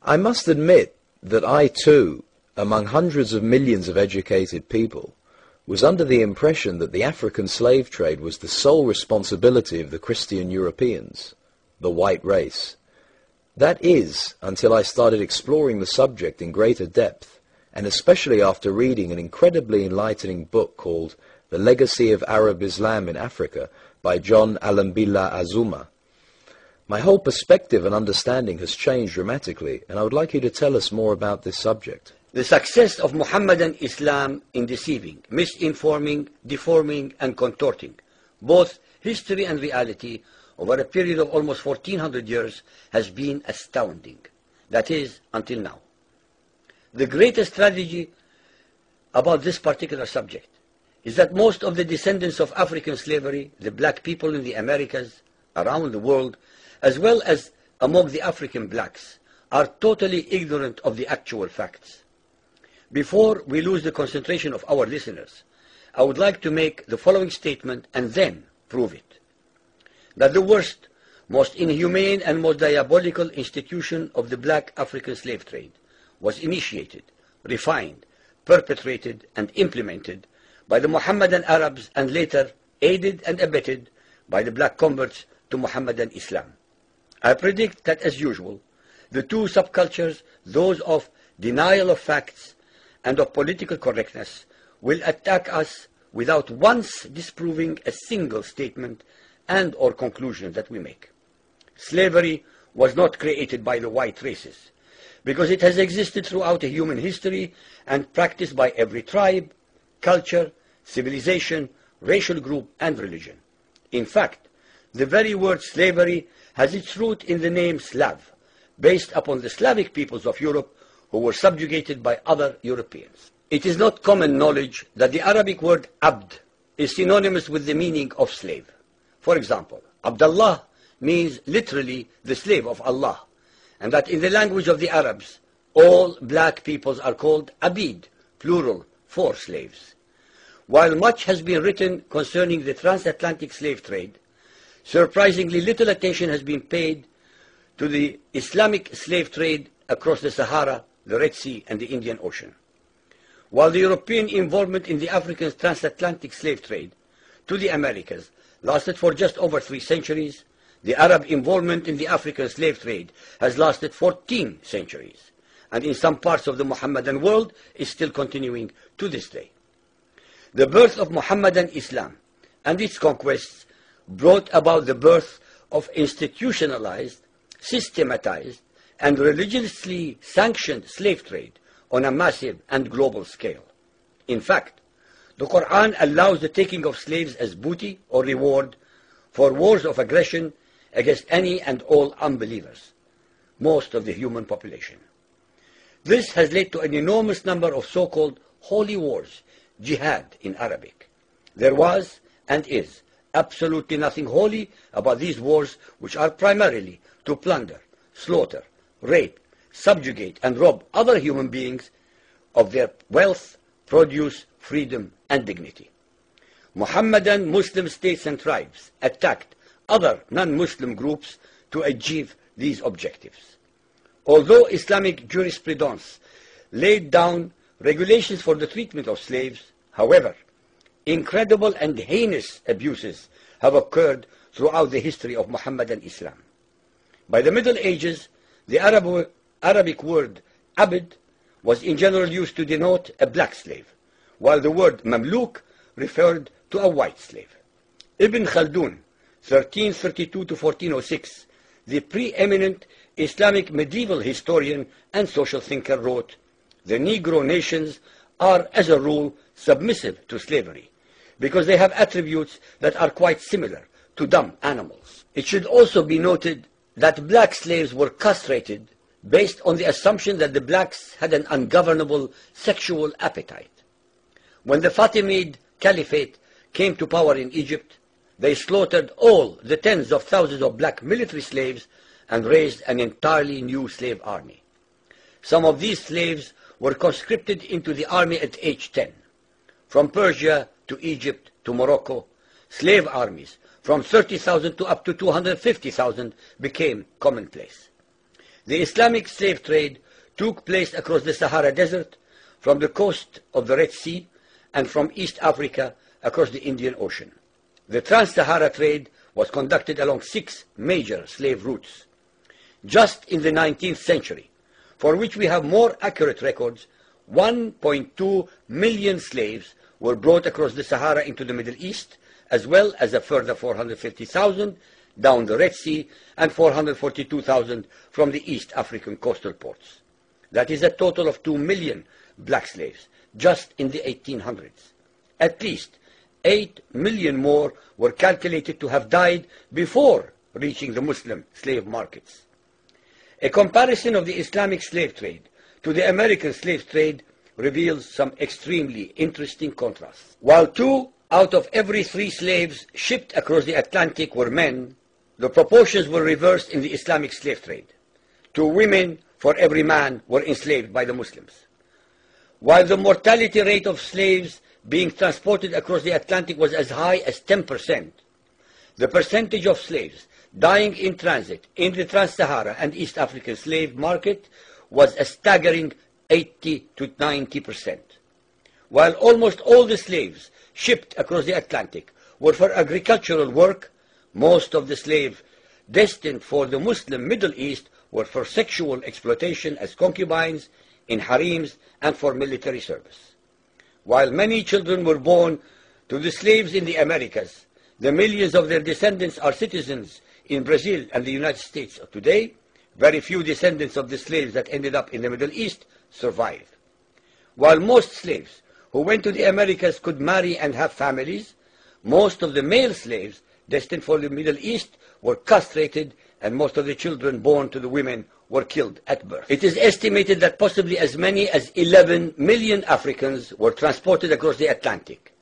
I must admit that I too, among hundreds of millions of educated people, was under the impression that the African slave trade was the sole responsibility of the Christian Europeans, the white race. That is, until I started exploring the subject in greater depth, and especially after reading an incredibly enlightening book called The Legacy of Arab Islam in Africa by John Alambila Azuma. My whole perspective and understanding has changed dramatically, and I would like you to tell us more about this subject. The success of Muhammadan Islam in deceiving, misinforming, deforming, and contorting both history and reality over a period of almost 1400 years has been astounding. That is, until now. The greatest tragedy about this particular subject is that most of the descendants of African slavery, the black people in the Americas, around the world, as well as among the African blacks, are totally ignorant of the actual facts. Before we lose the concentration of our listeners, I would like to make the following statement and then prove it. That the worst, most inhumane and most diabolical institution of the black African slave trade was initiated, refined, perpetrated, and implemented by the Mohammedan Arabs and later aided and abetted by the black converts to Mohammedan Islam. I predict that, as usual, the two subcultures, those of denial of facts and of political correctness, will attack us without once disproving a single statement and or conclusion that we make. Slavery was not created by the white races, because it has existed throughout human history and practiced by every tribe, culture, civilization, racial group, and religion. In fact, the very word slavery has its root in the name Slav, based upon the Slavic peoples of Europe who were subjugated by other Europeans. It is not common knowledge that the Arabic word abd is synonymous with the meaning of slave. For example, Abdullah means literally the slave of Allah, and that in the language of the Arabs, all black peoples are called abid, plural, for slaves. While much has been written concerning the transatlantic slave trade, surprisingly little attention has been paid to the Islamic slave trade across the Sahara, the Red Sea, and the Indian Ocean. While the European involvement in the African transatlantic slave trade to the Americas lasted for just over 3 centuries, the Arab involvement in the African slave trade has lasted 14 centuries, and in some parts of the Mohammedan world is still continuing to this day. The birth of Mohammedan Islam and its conquests brought about the birth of institutionalized, systematized, and religiously sanctioned slave trade on a massive and global scale. In fact, the Quran allows the taking of slaves as booty or reward for wars of aggression against any and all unbelievers, most of the human population. This has led to an enormous number of so-called holy wars, jihad in Arabic. There was and is absolutely nothing holy about these wars, which are primarily to plunder, slaughter, rape, subjugate, and rob other human beings of their wealth, produce, freedom, and dignity. Mohammedan Muslim states and tribes attacked other non-Muslim groups to achieve these objectives. Although Islamic jurisprudence laid down regulations for the treatment of slaves, however, incredible and heinous abuses have occurred throughout the history of Mohammedan Islam. By the Middle Ages, the Arabic word abd was in general used to denote a black slave, while the word mamluk referred to a white slave. Ibn Khaldun, 1332 to 1406, the preeminent Islamic medieval historian and social thinker, wrote, "The Negro nations are, as a rule, submissive to slavery, because they have attributes that are quite similar to dumb animals." It should also be noted that black slaves were castrated based on the assumption that the blacks had an ungovernable sexual appetite. When the Fatimid Caliphate came to power in Egypt, they slaughtered all the tens of thousands of black military slaves and raised an entirely new slave army. Some of these slaves were conscripted into the army at age 10. From Persia to Egypt to Morocco, slave armies from 30,000 to up to 250,000 became commonplace. The Islamic slave trade took place across the Sahara Desert, from the coast of the Red Sea, and from East Africa across the Indian Ocean. The Trans-Sahara trade was conducted along 6 major slave routes. Just in the 19th century, for which we have more accurate records, 1.2 million slaves were brought across the Sahara into the Middle East, as well as a further 450,000 down the Red Sea and 442,000 from the East African coastal ports. That is a total of 2 million black slaves just in the 1800s. At least 8 million more were calculated to have died before reaching the Muslim slave markets. A comparison of the Islamic slave trade to the American slave trade reveals some extremely interesting contrasts. While 2 out of every 3 slaves shipped across the Atlantic were men, the proportions were reversed in the Islamic slave trade. 2 women for every man were enslaved by the Muslims. While the mortality rate of slaves being transported across the Atlantic was as high as 10%, the percentage of slaves dying in transit in the Trans-Sahara and East African slave market was a staggering 80 to 90%. While almost all the slaves shipped across the Atlantic were for agricultural work, most of the slaves destined for the Muslim Middle East were for sexual exploitation as concubines, in harems, and for military service. While many children were born to the slaves in the Americas, the millions of their descendants are citizens in Brazil and the United States of today. Very few descendants of the slaves that ended up in the Middle East survived. While most slaves who went to the Americas could marry and have families, most of the male slaves destined for the Middle East were castrated, and most of the children born to the women were killed at birth. It is estimated that possibly as many as 11 million Africans were transported across the Atlantic,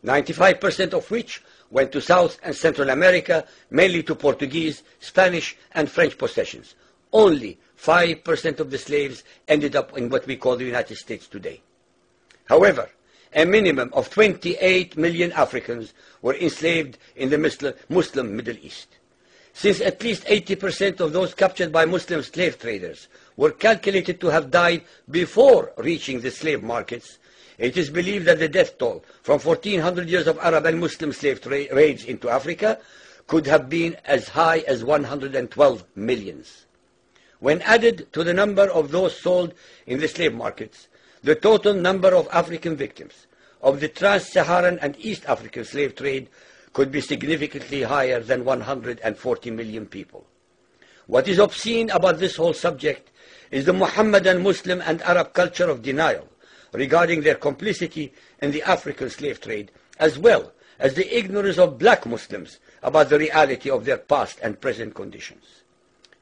95% of which went to South and Central America, mainly to Portuguese, Spanish, and French possessions. Only 5% of the slaves ended up in what we call the United States today. However, a minimum of 28 million Africans were enslaved in the Muslim Middle East. Since at least 80% of those captured by Muslim slave traders were calculated to have died before reaching the slave markets, it is believed that the death toll from 1400 years of Arab and Muslim slave raids into Africa could have been as high as 112 millions. When added to the number of those sold in the slave markets, the total number of African victims of the Trans-Saharan and East African slave trade could be significantly higher than 140 million people. What is obscene about this whole subject is the Muhammadan, Muslim, and Arab culture of denial regarding their complicity in the African slave trade, as well as the ignorance of black Muslims about the reality of their past and present conditions.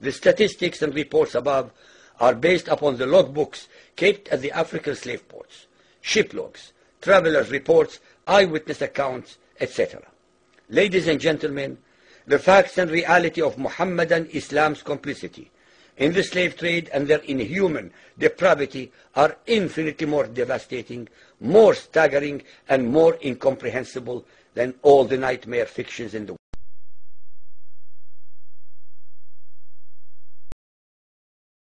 The statistics and reports above are based upon the logbooks kept at the African slave ports, ship logs, travelers' reports, eyewitness accounts, etc. Ladies and gentlemen, the facts and reality of Muhammadan Islam's complicity in the slave trade and their inhuman depravity are infinitely more devastating, more staggering, and more incomprehensible than all the nightmare fictions in the world.